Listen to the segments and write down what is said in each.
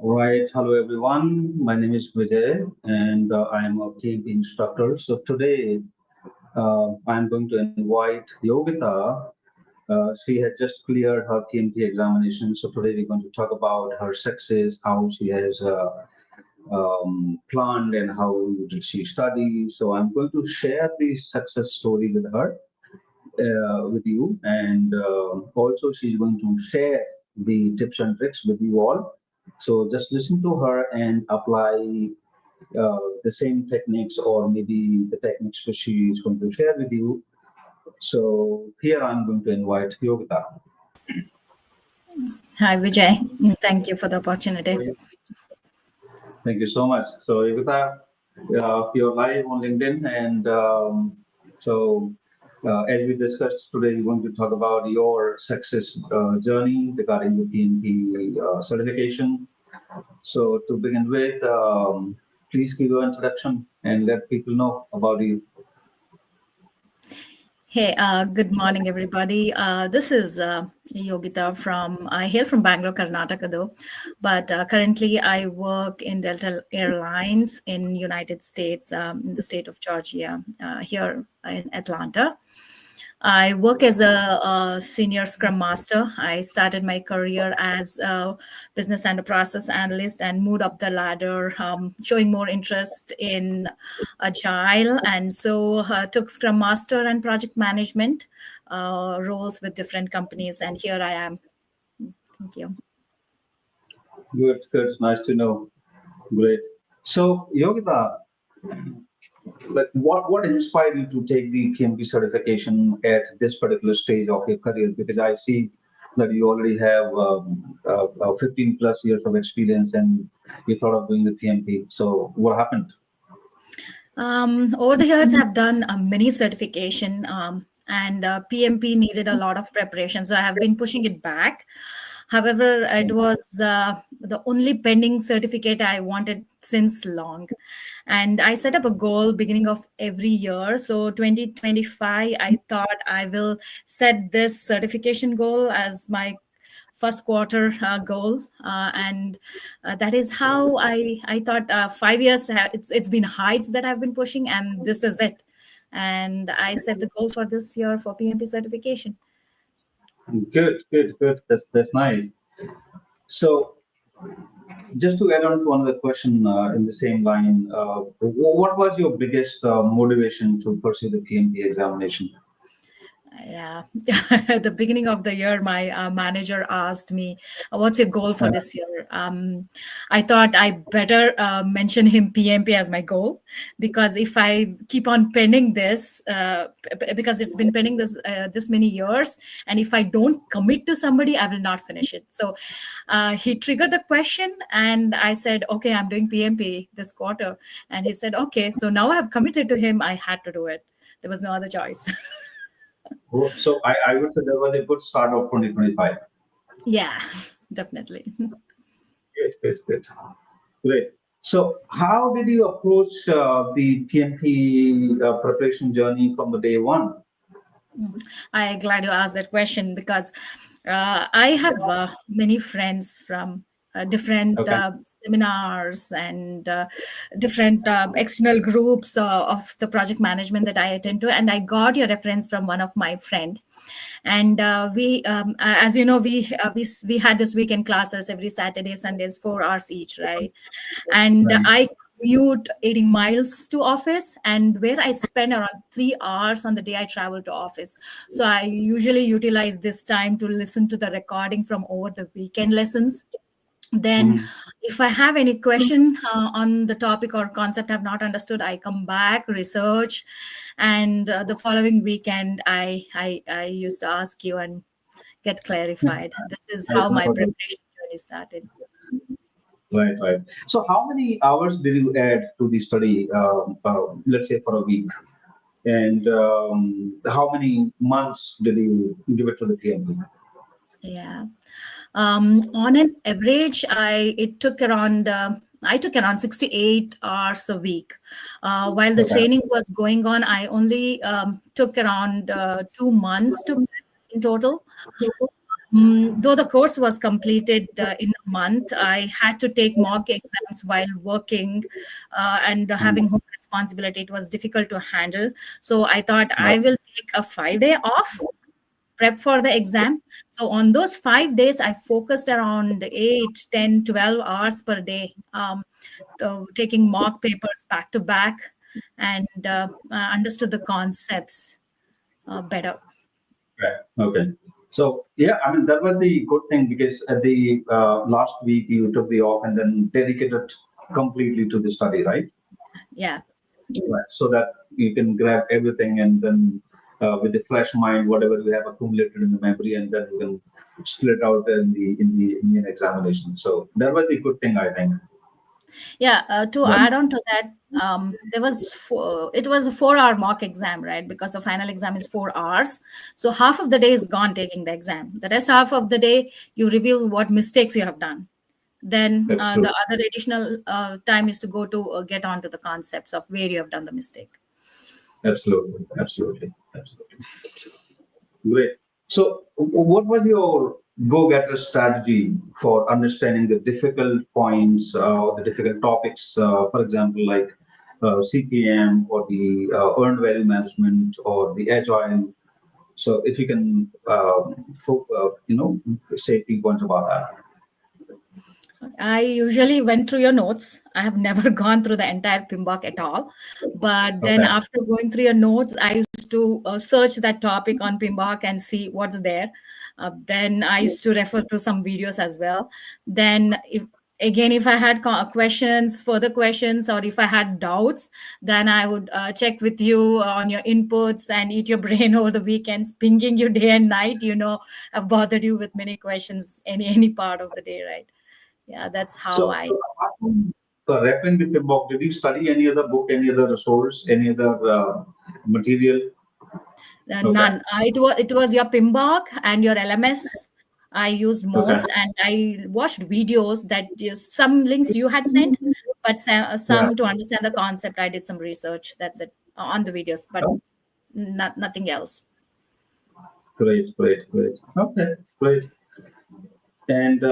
All right, hello everyone. My name is Vijay, and I am a PMP instructor. So today, I'm going to invite Yogitha. She had just cleared her PMP examination. So today, we're going to talk about her success, how she has planned, and how did she study. So I'm going to share the success story with her, with you, and also she's going to share the tips and tricks with you all. So just listen to her and apply the same techniques or maybe the techniques that she is going to share with you. So here I'm going to invite Yogita. Hi, Vijay. Thank you for the opportunity. Thank you so much. So Yogita, you're live on LinkedIn, and as we discussed today, we're going to talk about your success journey regarding the PMP certification. So to begin with, please give your introduction and let people know about you. Hey, good morning, everybody. This is Yogitha I hail from Bangalore, Karnataka, though, but currently I work in Delta Airlines in United States, in the state of Georgia, here in Atlanta. I work as a senior Scrum Master. I started my career as a business and a process analyst and moved up the ladder, showing more interest in Agile. And so took Scrum Master and project management roles with different companies. And here I am. Thank you. Good, good. Nice to know. Great. So Yogita, like what inspired you to take the PMP certification at this particular stage of your career? Because I see that you already have 15 plus years of experience and you thought of doing the PMP. So what happened? Over the years, I've done many certification, and PMP needed a lot of preparation, so I have been pushing it back. However, it was the only pending certificate I wanted since long, and I set up a goal beginning of every year. So 2025, I thought I will set this certification goal as my first quarter goal, and that is how I thought 5 years. It's been heights that I've been pushing, and this is it. And I set the goal for this year for PMP certification. Good, good, good. That's nice. So just to add on to another question in the same line, what was your biggest motivation to pursue the PMP examination? Yeah, at the beginning of the year, my manager asked me, "What's your goal for this year?" I thought I better mention him PMP as my goal, because if I keep on pending this, because it's been pending this many years, and if I don't commit to somebody, I will not finish it. So he triggered the question, and I said, "Okay, I'm doing PMP this quarter," and he said, "Okay." So now I have committed to him. I had to do it. There was no other choice. So I would say there was a good start of 2025. Yeah, definitely. Good, good, good. Great. So how did you approach the PMP preparation journey from the day one? I glad you asked that question, because I have many friends from different Okay. seminars and different external groups of the project management that I attend to, and I got your reference from one of my friend. And as you know, we had this weekend classes every Saturday, Sundays, 4 hours each, right? And Right. I commute 80 miles to office, and where I spend around 3 hours on the day I travel to office. So I usually utilize this time to listen to the recording from over the weekend lessons. Then Mhm. if I have any question on the topic or concept I've not understood, I come back, research, and the following weekend I used to ask you and get clarified. This is Right, how no my problem. preparation journey started. Right, right. So how many hours did you add to the study, let's say for a week? And how many months did you give it to the PMP? Yeah. On an average, I took around 68 hours a week. While the Okay. training was going on, I only took around 2 months to in total. Though the course was completed in a month, I had to take mock exams while working and having home responsibility. It was difficult to handle. So I thought I Right. will take a 5 day off, prep for the exam. So on those 5 days, I focused around 8, 10, 12 hours per day, taking mock papers back to back, and understood the concepts better. Right. Okay. So yeah, I mean that was the good thing because at the last week you took the off and then dedicated completely to the study, right? Yeah. Right. So that you can grab everything and then with the fresh mind, whatever you have accumulated in the memory, and then you can split out in the Indian examination. So that was the good thing, I think. Yeah, to Right. add on to that, it was a 4 hour mock exam, right? Because the final exam is 4 hours. So half of the day is gone taking the exam. The rest half of the day, you review what mistakes you have done. Then the Absolutely. other additional time is to go to get onto the concepts of where you have done the mistake. Absolutely. Absolutely. Absolutely. Great. So, what was your go-getter strategy for understanding the difficult points, the difficult topics, for example, like CPM or the earned value management or the agile? So, if you can, say a few points about that. I usually went through your notes. I have never gone through the entire PMBOK at all. But then Okay. after going through your notes, I used to search that topic on PMBOK and see what's there. Then I used to refer to some videos as well. Then if I had questions, further questions, or if I had doubts, then I would check with you on your inputs and eat your brain over the weekends, pinging you day and night. I've bothered you with many questions any part of the day, right? Yeah, that's how So, I. apart from referring to the book, did you study any other book, any other resource, any other material? Okay. None. It was your PMBOK and your LMS I used Okay. most, and I watched videos that some links you had sent, but Yeah. some to understand the concept. I did some research. That's it on the videos, but Oh, nothing else. great, great, great. Okay, great. And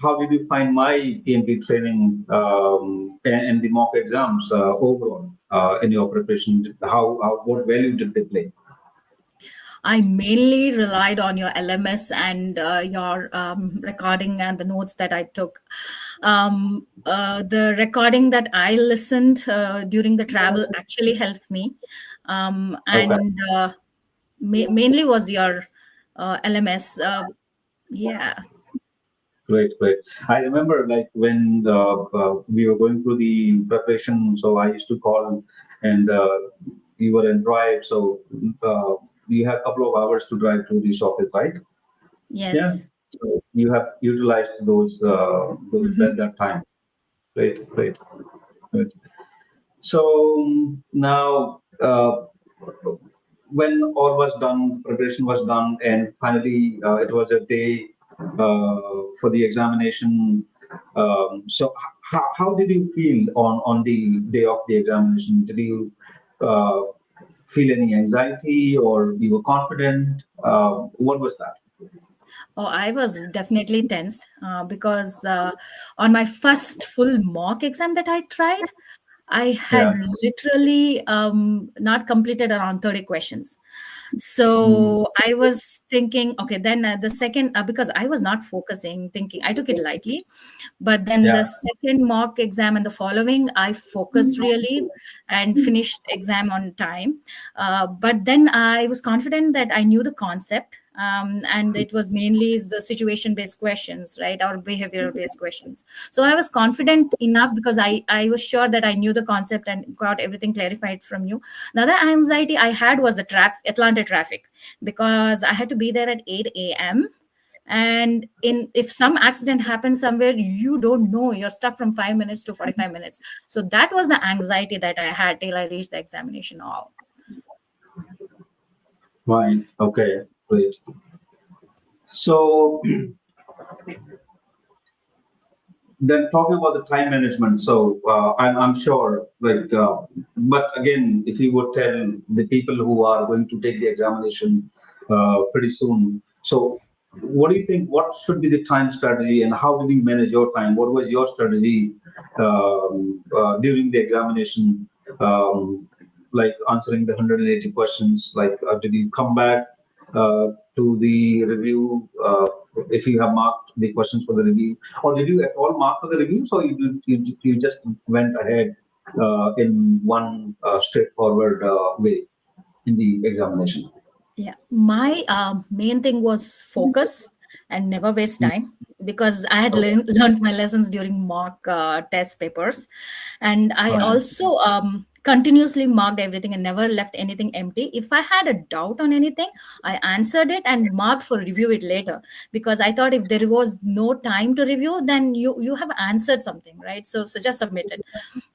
how did you find my PMP training and the mock exams overall in your preparation? What value did they play? I mainly relied on your LMS and your recording and the notes that I took. The recording that I listened during the travel actually helped me. Okay, And mainly was your LMS. Yeah. great, great. I remember like when we were going through the preparation, so I used to call and you were in drive, so uh, you had a couple of hours to drive to this office, right? Yeah. Yes. So you have utilized those Hmm. that time. Great, great, great. So now, when all was done, preparation was done, and finally it was a day for the examination. So, how did you feel on the day of the examination? Did you uh, feel any anxiety, or you were confident? What was that? Oh, I was definitely tensed because on my first full mock exam that I tried, I had Yeah. literally not completed around 30 questions. Mm. So I was thinking, okay, then the second, because I was not focusing, thinking, I took it lightly. But then the Yeah. second mock exam and the following, I focused really and finished exam on time. But then I was confident that I knew the concept. And it was mainly the situation based questions, right? Or behavioral based questions. So I was confident enough because I was sure that I knew the concept and got everything clarified from you. Another anxiety I had was the Atlanta traffic, because I had to be there at 8 a.m. And in if some accident happens somewhere, you don't know, you're stuck from 5 minutes to 45 minutes. So that was the anxiety that I had till I reached the examination hall. Right. Okay. Great. So then talking about the time management, so I'm sure, like, but again, if you would tell the people who are going to take the examination pretty soon, so what do you think? What should be the time strategy, and how did you manage your time? What was your strategy during the examination? Like answering the 180 questions. Like, did you come back to the review if you have marked the questions for the review, or did you at all mark for the review? So you just went ahead in one straightforward way in the examination. Yeah, my main thing was focus and never waste time, because I had Okay. learned my lessons during mock test papers, and I Right. also continuously marked everything and never left anything empty. If I had a doubt on anything, I answered it and marked for review it later, because I thought if there was no time to review, then you have answered something, right? So just submit it.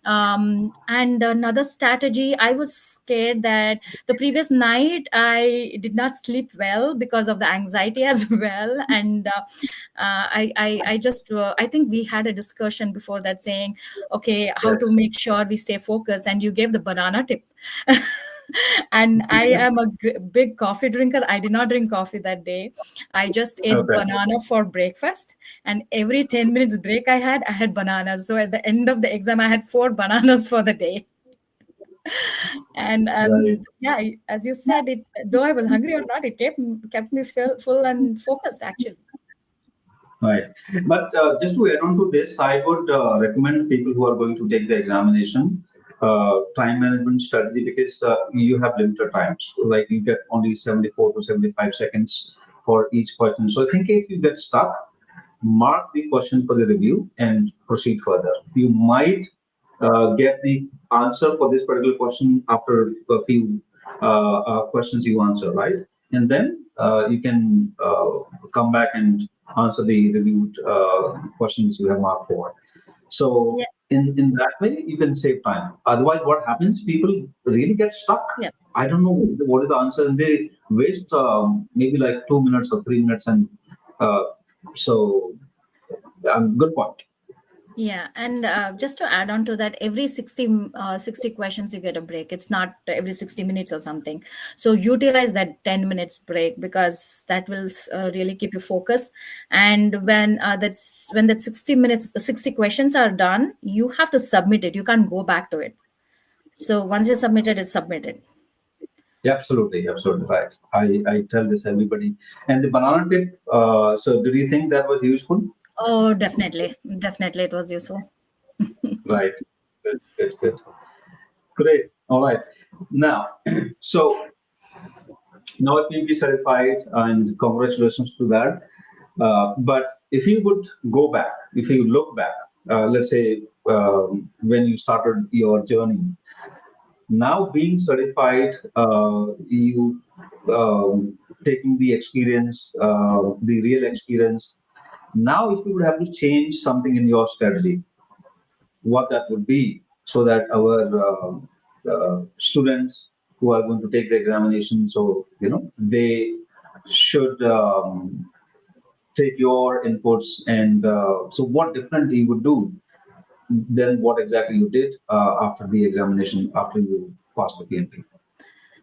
And another strategy, I was scared that the previous night I did not sleep well because of the anxiety as well. And I just I think we had a discussion before that, saying okay, how to Yes. make sure we stay focused, and you gave the banana tip. And I am a big coffee drinker. I did not drink coffee that day. I just ate Okay. banana for breakfast, and every 10 minutes break I had bananas. So at the end of the exam I had four bananas for the day. And Right. yeah, as you said, it, though I was hungry or not, it kept me full and focused actually. Right. But just to add on to this, I would recommend people who are going to take the examination time management strategy, because you have limited times. Like you get only 74 to 75 seconds for each question. So if in case you get stuck, mark the question for the review and proceed further. You might get the answer for this particular question after a few questions you answer, right? And then you can come back and answer the reviewed questions you have marked for. So Yeah, in that way, you can save time. Otherwise, what happens? People really get stuck. yeah. I don't know what is the answer, and they waste maybe like 2 minutes or 3 minutes, and uh, so good point. Yeah, and just to add on to that, every 60 questions you get a break. It's not every 60 minutes or something. So utilize that 10 minutes break, because that will really keep you focused. And when that 60 minutes, 60 questions are done, you have to submit it. You can't go back to it. So once you submit it, it's submitted. Yeah, absolutely, absolutely right. I tell this everybody. And the banana tip. So, did you think that was useful? Oh, definitely. Definitely it was useful. Right. Good, good, good. Great. All right. Now, so now it will be certified, and congratulations to that. But if you would go back, if you look back, let's say when you started your journey, now being certified, you taking the experience, the real experience. Now, if you would have to change something in your strategy, what that would be, so that our students who are going to take the examination, so they should take your inputs, and so what differently you would do than what exactly you did after the examination, after you passed the PMP.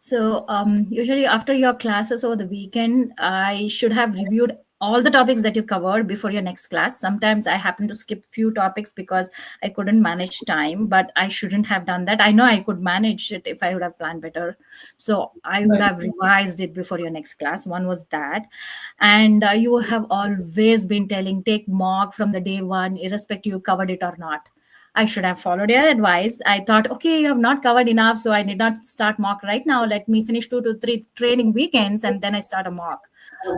So usually after your classes over the weekend, I should have reviewed all the topics that you covered before your next class. Sometimes I happen to skip few topics because I couldn't manage time, but I shouldn't have done that. I know I could manage it if I would have planned better. So I would Right. have revised it before your next class. One was that. And you have always been telling take mock from the day one, irrespective you covered it or not. I should have followed your advice. I thought, okay, you have not covered enough, so I did not start mock right now. Let me finish 2 to 3 training weekends and then I start a mock.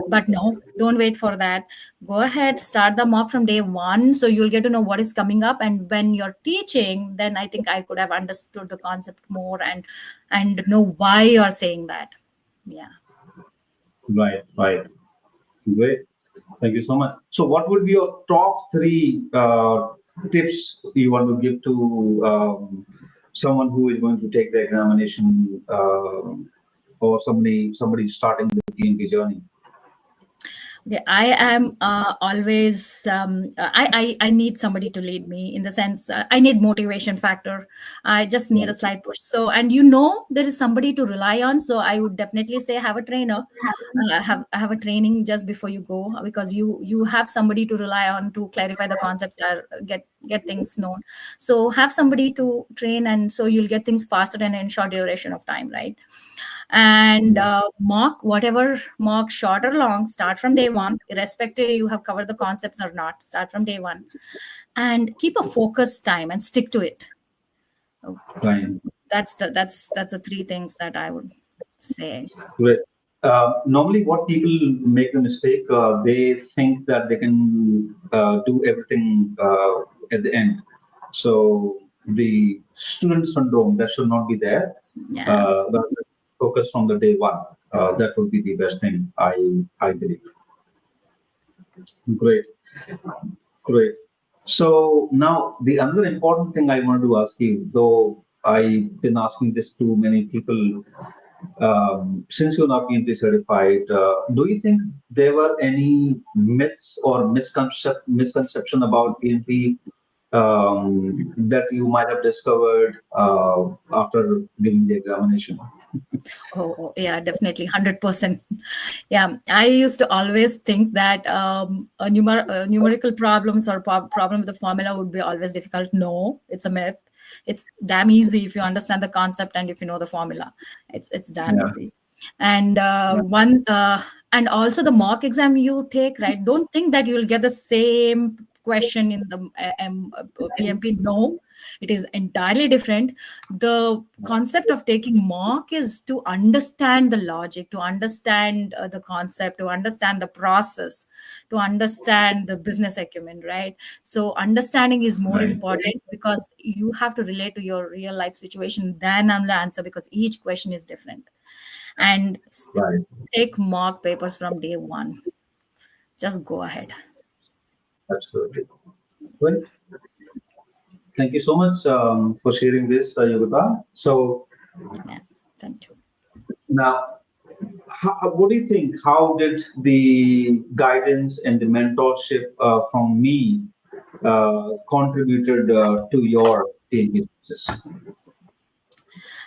But no, don't wait for that. Go ahead, start the mock from day one, so you'll get to know what is coming up. And when you're teaching, then I think I could have understood the concept more and know why you're saying that. Yeah. Right, right. Great. Thank you so much. So, what would be your top three tips you want to give to someone who is going to take the examination, or somebody starting the PMP journey? Yeah, I am always. I need somebody to lead me in the sense I need motivation factor. I just need a Right. slight push. So, and you know, there is somebody to rely on. So, I would definitely say have a trainer. Have a training just before you go because you have somebody to rely on to clarify the concepts or get things known. So, have somebody to train, and so you'll get things faster and in short duration of time, right? And Yeah. mock whatever mock short or long, start from day one irrespective you have covered the concepts or not, start from day one and keep a focused time and stick to it. Oh, Right. that's the three things that I would say. Great. Normally, what people make the mistake, they think that they can do everything at the end. So the student syndrome that should not be there. Yeah. But focus from the day one. That would be the best thing, I believe. Great, great. So now the another important thing I wanted to ask you, though I've been asking this to many people since you're not PMP certified, do you think there were any myths or misconception about PMP that you might have discovered after giving the examination? Yeah, definitely 100%. Yeah, I used to always think that numerical problems or problem with the formula would be always difficult. No, it's a myth. It's damn easy if you understand the concept and if you know the formula. It's damn Yeah, easy. And yeah, one and also the mock exam you take, right? Don't think that you'll get the same question in the PMP. No, it is entirely different. The concept of taking mock is to understand the logic, to understand the concept, to understand the process, to understand the business acumen, right? So understanding is more right, important because you have to relate to your real life situation than on the answer because each question is different. And right. take mock papers from day one. Just go ahead. Absolutely. Well, thank you so much for sharing this, Yogita. So Yeah, thank you. now, what do you think? How did the guidance and the mentorship from me contributed to your PMP process?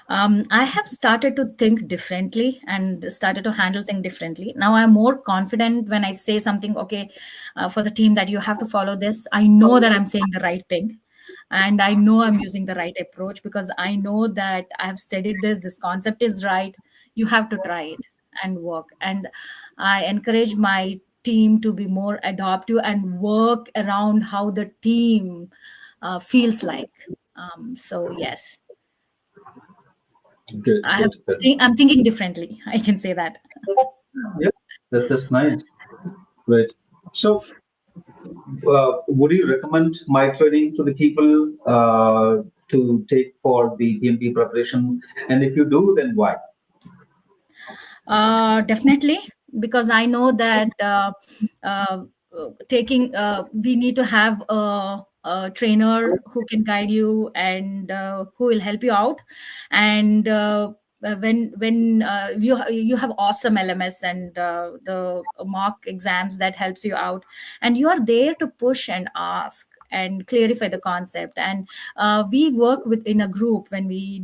I have started to think differently and started to handle things differently. Now I'm more confident when I say something, okay, for the team that you have to follow this. I know that I'm saying the right thing. And I know I'm using the right approach because I know that I have studied this concept is right. You have to try it and work. And I encourage my team to be more adaptive and work around how the team feels like. So, yes. Good, I have good, good. I'm thinking differently. I can say that. Yeah, that's nice. Great. So, would you recommend my training to the people to take for the PMP preparation? And if you do, then why? Definitely, because I know that uh, taking we need to have a trainer who can guide you and who will help you out. And when you have awesome LMS and the mock exams that helps you out, and you are there to push and ask and clarify the concept. And we work with in a group when we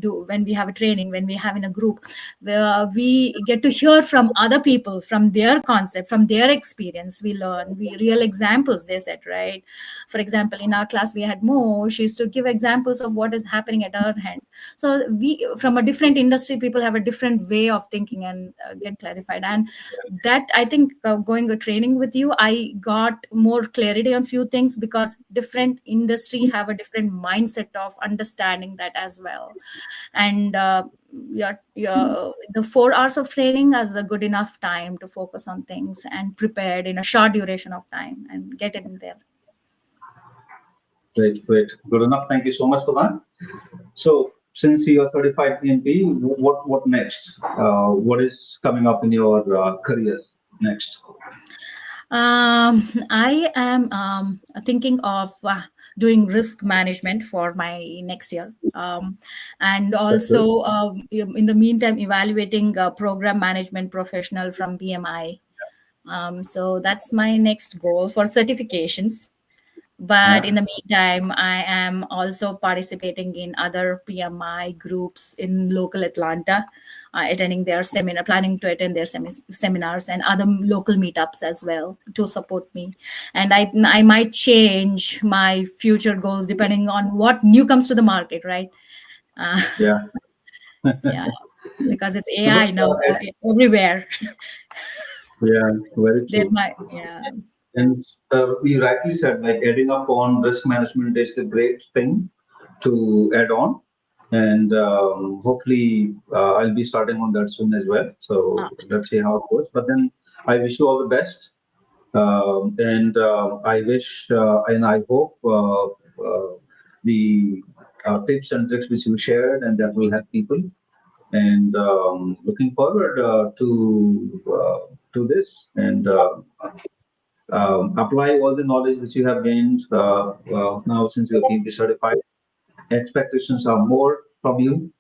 have a training, when we have in a group where we get to hear from other people, from their concept, from their experience. We learn we real examples they said, right? For example, in our class we had Mo. She used to give examples of what is happening at her hand. So we from a different industry, people have a different way of thinking and get clarified. And that I think going a training with you, I got more clarity on few things because different industry have a different mindset of understanding that as well. And your the 4 hours of training is a good enough time to focus on things and prepared in a short duration of time and get it in there. Great, great. Good enough. Thank you so much for that. So, since you are certified PMP, what next? What is coming up in your careers next? I am thinking of doing risk management for my next year, and That's good. also in the meantime evaluating a program management professional from PMI. So that's my next goal for certifications. But in Yeah. the meantime, I am also participating in other PMI groups in local Atlanta, attending their seminar, planning to attend their seminars and other local meetups as well to support me. And I might change my future goals depending on what new comes to the market, right? Uh, Yeah. yeah, because it's So, AI now everywhere. yeah, very There true. might, yeah, And you rightly said, like adding up on risk management is the great thing to add on. And hopefully, I'll be starting on that soon as well. So let's see how it goes. But then I wish you all the best. And I wish and I hope the tips and tricks which you shared and that will help people. And looking forward to this and apply all the knowledge which you have gained now since you're PMP certified. Expectations are more from you.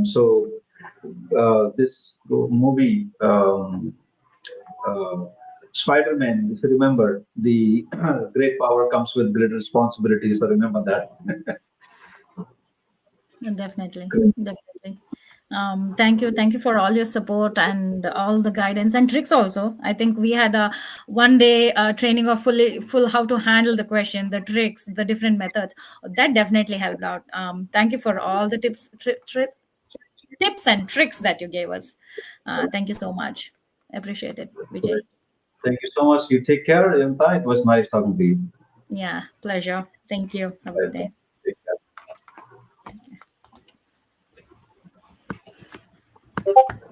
So this movie, uh, Spider-Man, if you remember, the great power comes with great responsibility. So remember that. definitely, definitely. Thank you for all your support and all the guidance and tricks. Also, I think we had a 1 day training of full how to handle the question, the tricks, the different methods. That definitely helped out. Thank you for all the tips and tricks that you gave us. Thank you so much. Appreciate it, Vijay. Thank you so much. You take care, Yogitha. It was nice talking to you. Yeah, pleasure. Thank you. Have a good Bye. day. Take care.